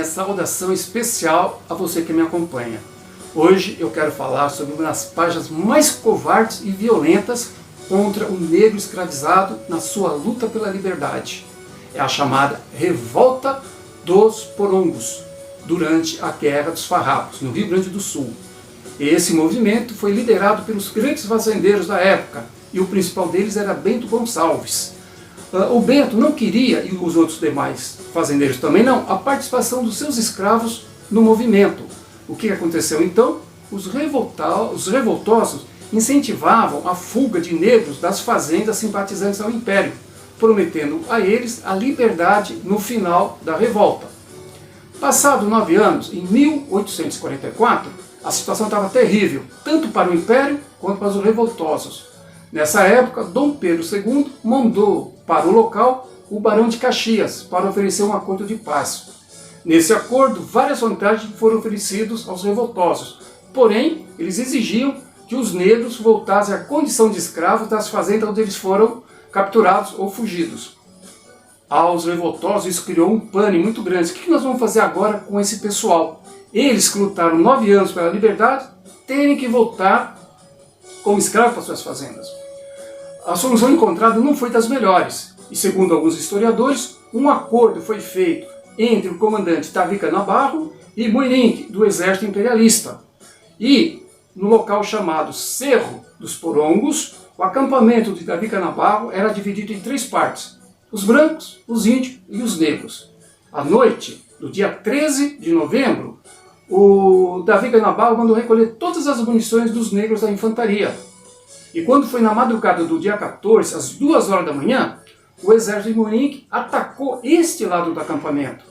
saudação especial a você que me acompanha. Hoje eu quero falar sobre uma das páginas mais covardes e violentas contra o negro escravizado na sua luta pela liberdade. É a chamada Revolta dos Porongos, durante a Guerra dos Farrapos, no Rio Grande do Sul. Esse movimento foi liderado pelos grandes fazendeiros da época, e o principal deles era Bento Gonçalves. O Bento não queria, e os outros demais fazendeiros também não, a participação dos seus escravos no movimento. O que aconteceu então? Os revoltosos incentivavam a fuga de negros das fazendas simpatizantes ao Império, prometendo a eles a liberdade no final da revolta. Passado 9 anos, em 1844, a situação estava terrível, tanto para o Império quanto para os revoltosos. Nessa época, Dom Pedro II mandou para o local o Barão de Caxias para oferecer um acordo de paz. Nesse acordo, várias vantagens foram oferecidas aos revoltosos, porém, eles exigiam que os negros voltassem à condição de escravos das fazendas onde eles foram capturados ou fugidos. Aos revoltosos, isso criou um pânico muito grande. O que nós vamos fazer agora com esse pessoal? Eles que lutaram 9 anos pela liberdade, terem que voltar como escravos para suas fazendas. A solução encontrada não foi das melhores, e segundo alguns historiadores, um acordo foi feito entre o comandante Davi Canabarro e Muirink, do exército imperialista. E no local chamado Cerro dos Porongos, o acampamento de Davi Canabarro era dividido em 3 partes: os brancos, os índios e os negros. À noite do dia 13 de novembro, o Davi Canabarro mandou recolher todas as munições dos negros da infantaria. E quando foi na madrugada do dia 14, às 2 horas da manhã, o exército de Muirink atacou este lado do acampamento.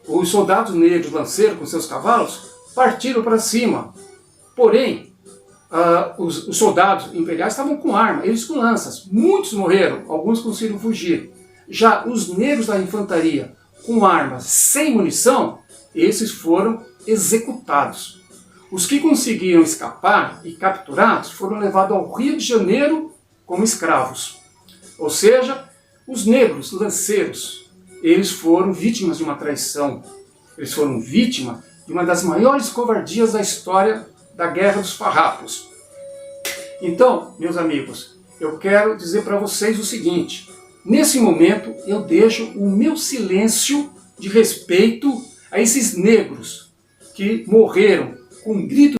Os soldados negros lanceiros com seus cavalos partiram para cima. Porém, os soldados imperiais estavam com arma, eles com lanças. Muitos morreram, alguns conseguiram fugir. Já os negros da infantaria, com armas sem munição, esses foram executados. Os que conseguiram escapar e capturados foram levados ao Rio de Janeiro como escravos. Ou seja, os negros lanceiros, eles foram vítimas de uma traição. Eles foram vítimas de uma das maiores covardias da história da Guerra dos Farrapos. Então, meus amigos, eu quero dizer para vocês o seguinte: nesse momento eu deixo o meu silêncio de respeito a esses negros que morreram com um grito